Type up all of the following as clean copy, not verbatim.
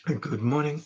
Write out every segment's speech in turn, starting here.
Good morning.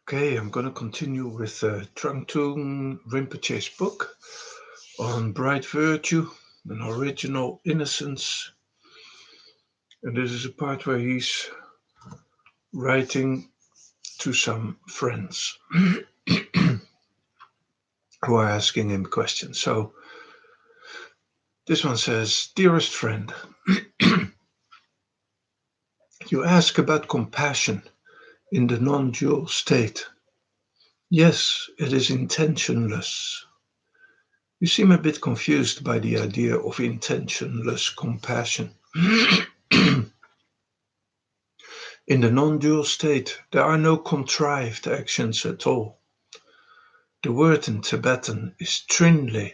Okay, I'm going to continue with Trangtung Rinpoche's book on bright virtue and original innocence. And this is a part where he's writing to some friends who are asking him questions. So this one says, Dearest friend, you ask about compassion in the non dual state. Yes, it is intentionless. You seem a bit confused by the idea of intentionless compassion. In the non-dual state, there are no contrived actions at all. The word in Tibetan is trinle,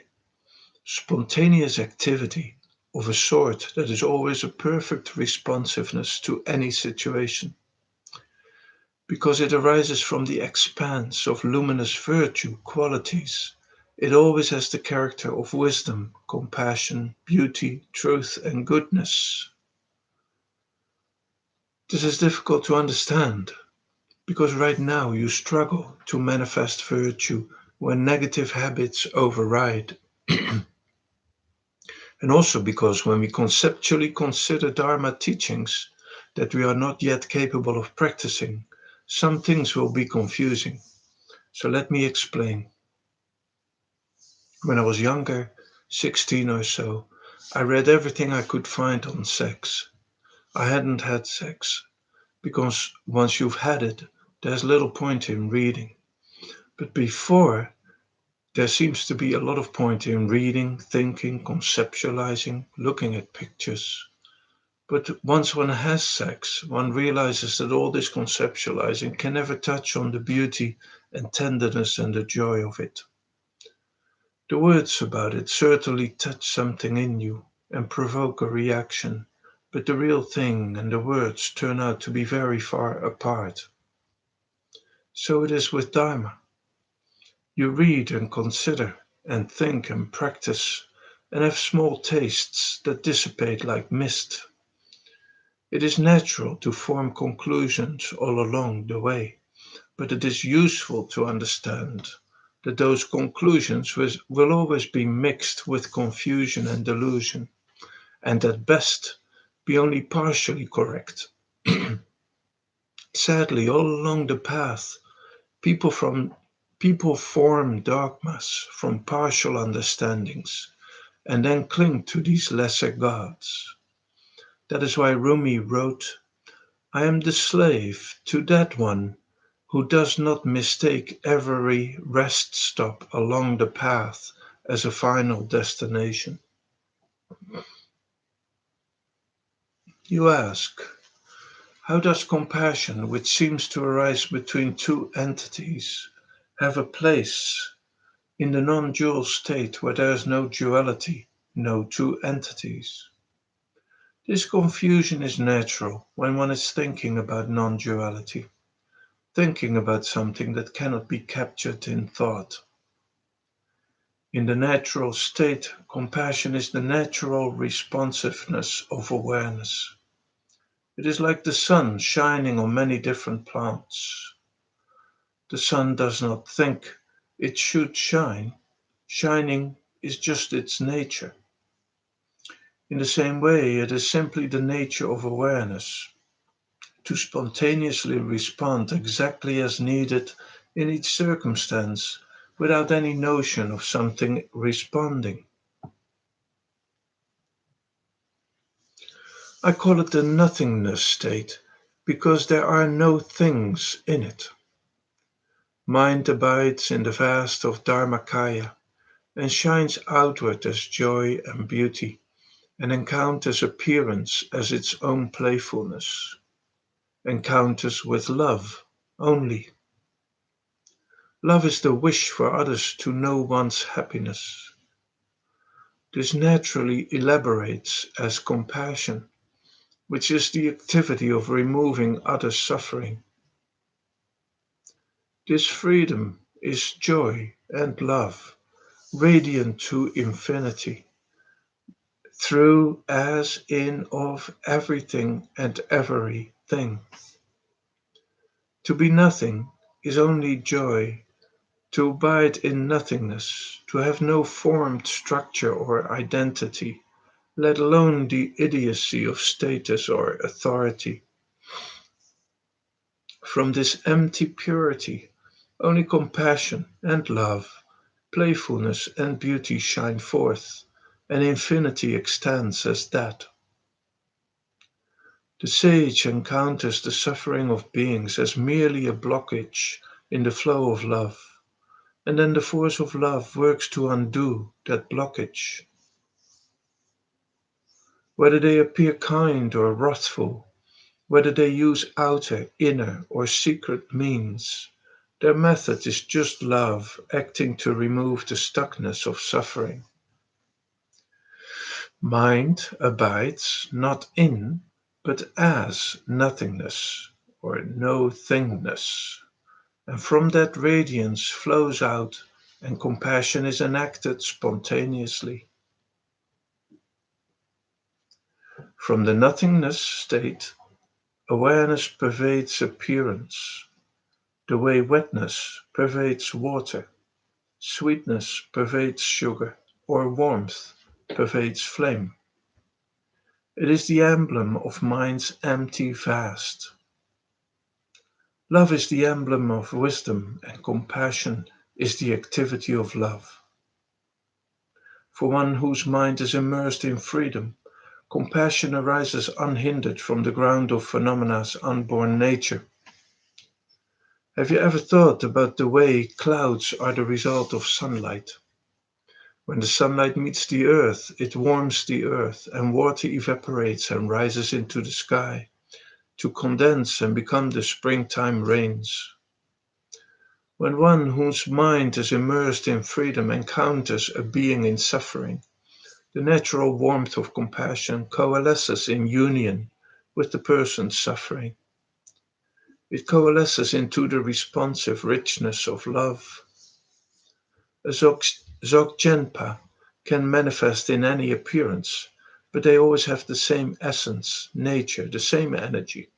spontaneous activity of a sort that is always a perfect responsiveness to any situation. Because it arises from the expanse of luminous virtue qualities, it always has the character of wisdom, compassion, beauty, truth, and goodness. This is difficult to understand because right now you struggle to manifest virtue when negative habits override. And also because when we conceptually consider Dharma teachings that we are not yet capable of practicing, some things will be confusing. So let me explain. When I was younger, 16 or so, I read everything I could find on sex. I hadn't had sex because once you've had it, there's little point in reading. But before, there seems to be a lot of point in reading, thinking, conceptualizing, looking at pictures. But once one has sex, one realizes that all this conceptualizing can never touch on the beauty and tenderness and the joy of it. The words about it certainly touch something in you and provoke a reaction, but the real thing and the words turn out to be very far apart. So it is with Dharma. You read and consider and think and practice and have small tastes that dissipate like mist. It is natural to form conclusions all along the way, but it is useful to understand that those conclusions will always be mixed with confusion and delusion, and at best be only partially correct. Sadly, all along the path, People from people form dogmas from partial understandings and then cling to these lesser gods. That is why Rumi wrote, I am the slave to that one who does not mistake every rest stop along the path as a final destination. You ask, how does compassion, which seems to arise between two entities, have a place in the non-dual state where there is no duality, no two entities? This confusion is natural when one is thinking about non-duality, thinking about something that cannot be captured in thought. In the natural state, compassion is the natural responsiveness of awareness. It is like the sun shining on many different plants. The sun does not think it should shine. Shining is just its nature. In the same way, it is simply the nature of awareness to spontaneously respond exactly as needed in each circumstance without any notion of something responding. I call it the nothingness state because there are no things in it. Mind abides in the vast of Dharmakaya and shines outward as joy and beauty and encounters appearance as its own playfulness. Encounters with love only. Love is the wish for others to know one's happiness. This naturally elaborates as compassion, which is the activity of removing others' suffering. This freedom is joy and love, radiant to infinity, through, as, in, of everything and everything. thing. To be nothing is only joy, to abide in nothingness, to have no formed structure or identity, let alone the idiocy of status or authority. From this empty purity, only compassion and love, playfulness and beauty shine forth, and infinity extends as that. The sage encounters the suffering of beings as merely a blockage in the flow of love, and then the force of love works to undo that blockage. Whether they appear kind or wrathful, whether they use outer, inner, or secret means, their method is just love acting to remove the stuckness of suffering. Mind abides not in, but as nothingness or no thingness, and from that radiance flows out, and compassion is enacted spontaneously. From the nothingness state, awareness pervades appearance, the way wetness pervades water, sweetness pervades sugar, or warmth pervades flame. It is the emblem of mind's empty vast. Love is the emblem of wisdom, and compassion is the activity of love. For one whose mind is immersed in freedom, compassion arises unhindered from the ground of phenomena unborn nature. Have you ever thought about the way clouds are the result of sunlight? When the sunlight meets the earth, it warms the earth, and water evaporates and rises into the sky to condense and become the springtime rains. When one whose mind is immersed in freedom encounters a being in suffering, the natural warmth of compassion coalesces in union with the person suffering. It coalesces into the responsive richness of love. A Dzogchen can manifest in any appearance, but they always have the same essence, nature, the same energy.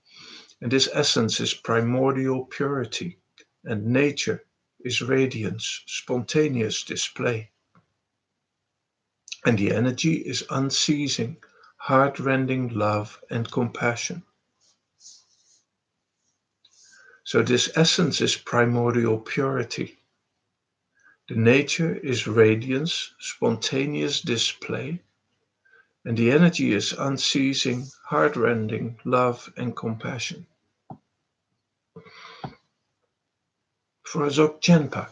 And this essence is primordial purity, and nature is radiance, spontaneous display. And the energy is unceasing, heart-rending love and compassion. So this essence is primordial purity. The nature is radiance, spontaneous display, and the energy is unceasing, heart-rending love and compassion. For a Dzogchen,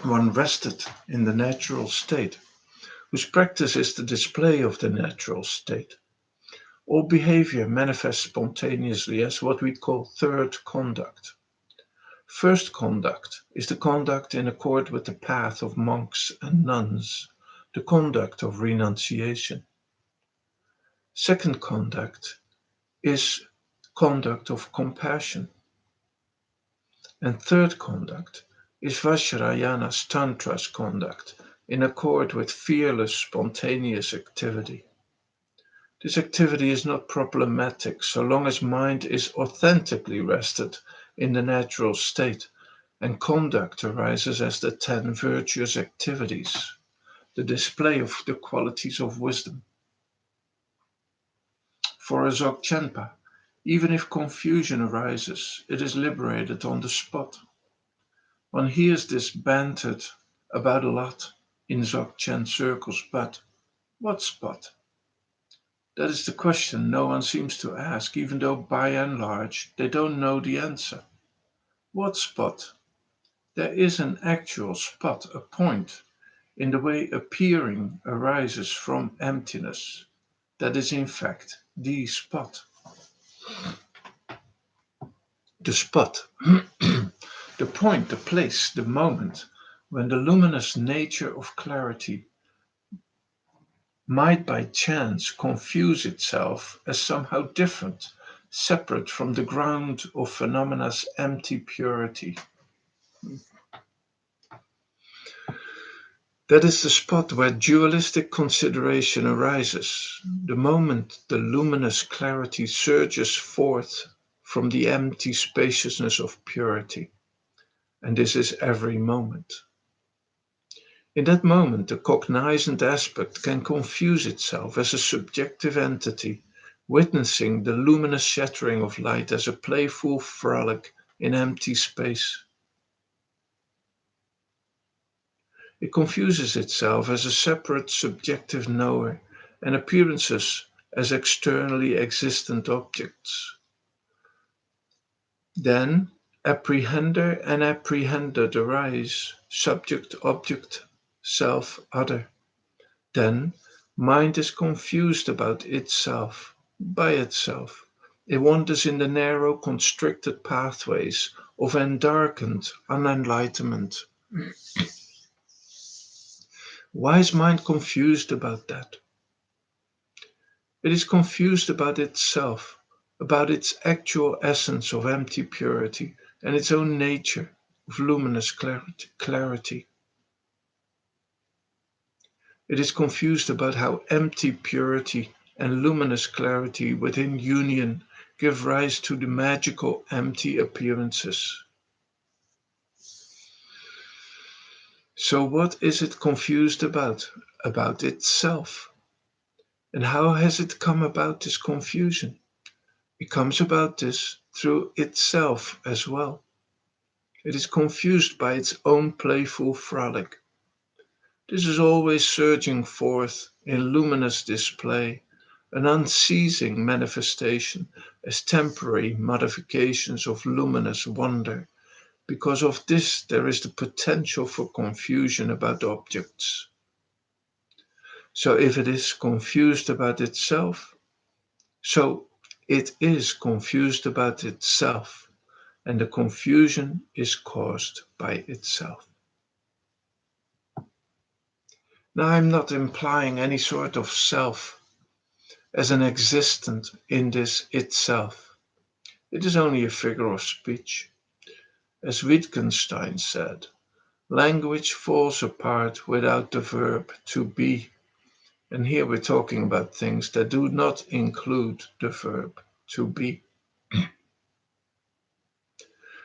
one rested in the natural state, whose practice is the display of the natural state. All behavior manifests spontaneously as what we call third conduct. First conduct is the conduct in accord with the path of monks and nuns, the conduct of renunciation. Second conduct is conduct of compassion. And third conduct is Vajrayanas Tantra's conduct in accord with fearless, spontaneous activity. This activity is not problematic so long as mind is authentically rested in the natural state, and conduct arises as the 10 virtuous activities, the display of the qualities of wisdom. For a Dzogchen, even if confusion arises, it is liberated on the spot. One hears this bantered about a lot in Dzogchen circles, but what spot? That is the question no one seems to ask, even though by and large they don't know the answer. What spot? There is an actual spot, a point, in the way appearing arises from emptiness. That is in fact the spot. The spot, the point, the place, the moment when the luminous nature of clarity might by chance confuse itself as somehow different, separate from the ground of phenomena's empty purity. That is the spot where dualistic consideration arises, the moment the luminous clarity surges forth from the empty spaciousness of purity. And this is every moment. In that moment, the cognizant aspect can confuse itself as a subjective entity, witnessing the luminous shattering of light as a playful frolic in empty space. It confuses itself as a separate subjective knower and appearances as externally existent objects. Then apprehender and apprehended arise, subject, object, self, other. Then mind is confused about itself, by itself. It wanders in the narrow, constricted pathways of endarkened unenlightenment. Why is mind confused about that? It is confused about itself, about its actual essence of empty purity and its own nature of luminous clarity. It is confused about how empty purity and luminous clarity within union give rise to the magical empty appearances. So, what is it confused about? About itself. And how has it come about this confusion? It comes about this through itself as well. It is confused by its own playful frolic. This is always surging forth in luminous display, an unceasing manifestation as temporary modifications of luminous wonder. Because of this, there is the potential for confusion about objects. So, if it is confused about itself, so it is confused about itself, and the confusion is caused by itself. Now, I'm not implying any sort of self as an existent in this itself. It is only a figure of speech. As Wittgenstein said, language falls apart without the verb to be. And here we're talking about things that do not include the verb to be.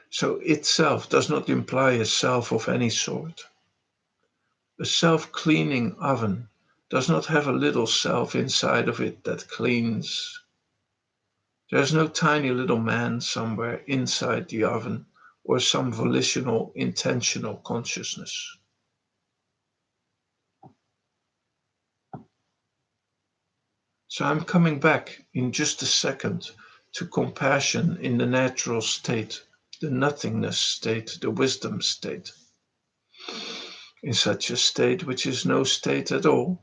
So itself does not imply a self of any sort. A self-cleaning oven does not have a little self inside of it that cleans. There is no tiny little man somewhere inside the oven or some volitional, intentional consciousness. So I'm coming back in just a second to compassion in the natural state, the nothingness state, the wisdom state. In such a state, which is no state at all,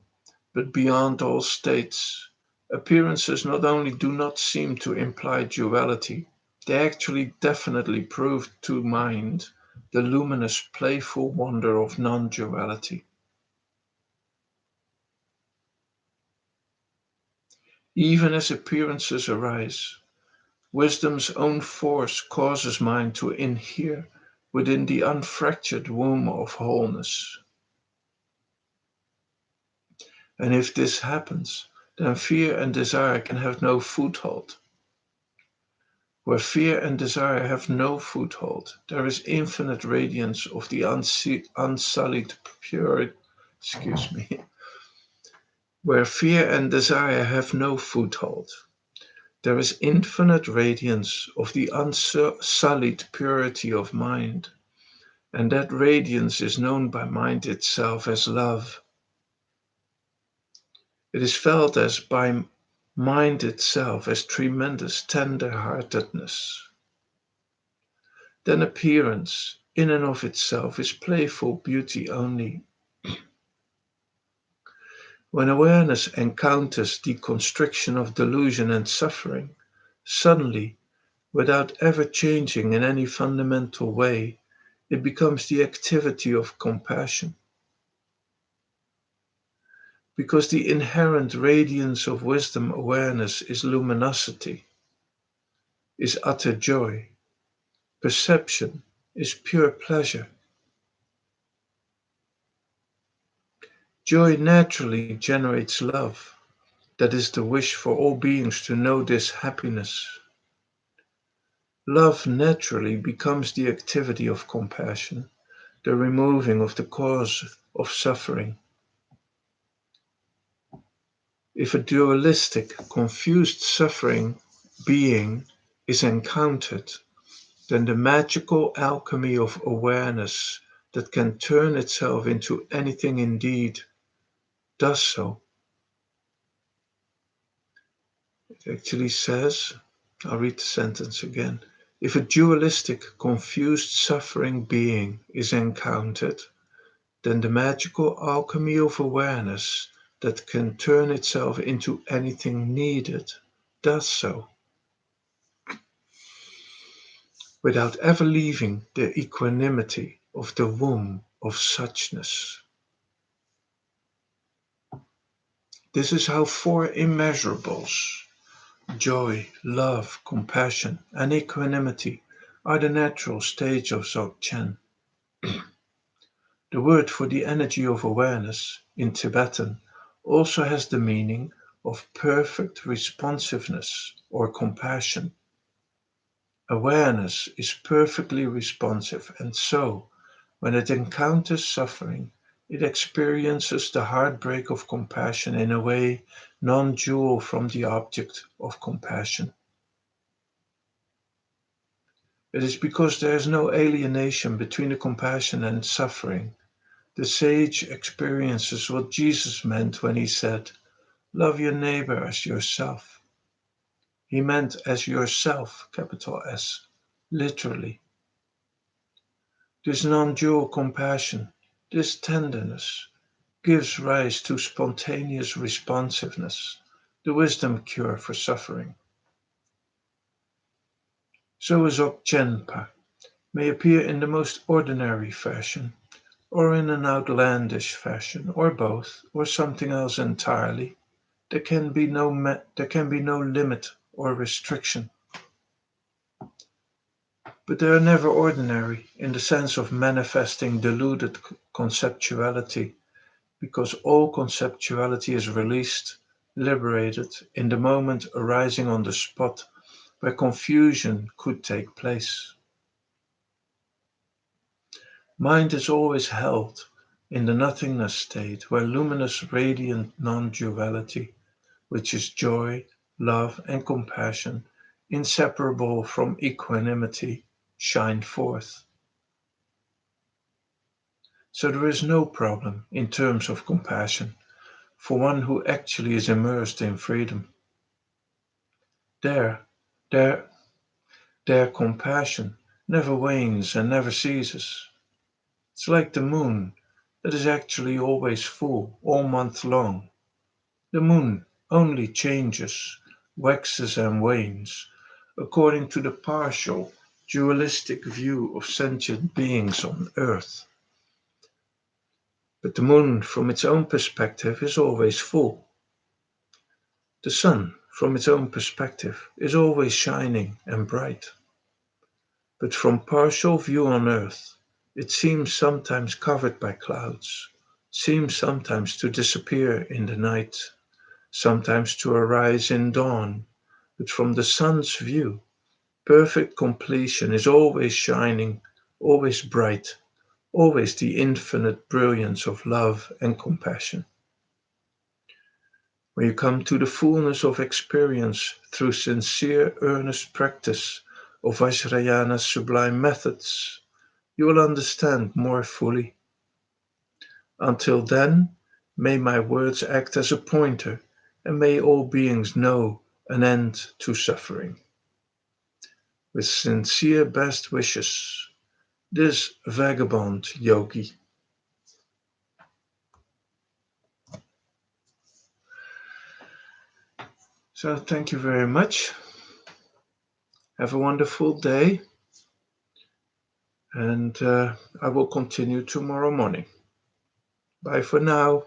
but beyond all states, appearances not only do not seem to imply duality, they actually definitely prove to mind the luminous, playful wonder of non duality. Even as appearances arise, wisdom's own force causes mind to inhere within the unfractured womb of wholeness. And if this happens, then fear and desire can have no foothold. Where fear and desire have no foothold, there is infinite radiance of the unsullied pure. Excuse me. Where fear and desire have no foothold, there is infinite radiance of the unsullied purity of mind, and that radiance is known by mind itself as love. It is felt as by mind itself as tremendous tender-heartedness. Then appearance, in and of itself, is playful beauty only. When awareness encounters the constriction of delusion and suffering, suddenly, without ever changing in any fundamental way, it becomes the activity of compassion. Because the inherent radiance of wisdom awareness is luminosity, is utter joy. Perception is pure pleasure. Joy naturally generates love. That is the wish for all beings to know this happiness. Love naturally becomes the activity of compassion, the removing of the cause of suffering. If a dualistic, confused suffering being is encountered, then the magical alchemy of awareness that can turn itself into anything indeed does so. It actually says, I'll read the sentence again. If a dualistic, confused suffering being is encountered, then the magical alchemy of awareness that can turn itself into anything needed does so, without ever leaving the equanimity of the womb of suchness. This is how four immeasurables, joy, love, compassion, and equanimity, are the natural stage of Dzogchen. The word for the energy of awareness in Tibetan also has the meaning of perfect responsiveness or compassion. Awareness is perfectly responsive, and so, when it encounters suffering, it experiences the heartbreak of compassion in a way non dual from the object of compassion. It is because there is no alienation between the compassion and suffering. The sage experiences what Jesus meant when he said, love your neighbor as yourself. He meant as yourself, capital S, literally. This non dual compassion, this tenderness, gives rise to spontaneous responsiveness, the wisdom cure for suffering. So a Dzogchenpa may appear in the most ordinary fashion, or in an outlandish fashion, or both, or something else entirely. There can be no limit or restriction. But they are never ordinary in the sense of manifesting deluded conceptuality, because all conceptuality is released, liberated, in the moment arising on the spot where confusion could take place. Mind is always held in the nothingness state where luminous, radiant non duality, which is joy, love, and compassion, inseparable from equanimity, shine forth. So there is no problem in terms of compassion for one who actually is immersed in freedom. There, there, their compassion never wanes and never ceases. It's like the moon that is actually always full all month long. The moon only changes, waxes and wanes according to the partial, dualistic view of sentient beings on Earth. But the moon, from its own perspective, is always full. The sun, from its own perspective, is always shining and bright. But from partial view on Earth, it seems sometimes covered by clouds, seems sometimes to disappear in the night, sometimes to arise in dawn. But from the sun's view, perfect completion is always shining, always bright, always the infinite brilliance of love and compassion. When you come to the fullness of experience through sincere, earnest practice of Vajrayana's sublime methods, you will understand more fully. Until then, may my words act as a pointer, and may all beings know an end to suffering. With sincere best wishes, this vagabond yogi. So thank you very much. Have a wonderful day, and I will continue tomorrow morning. Bye for now.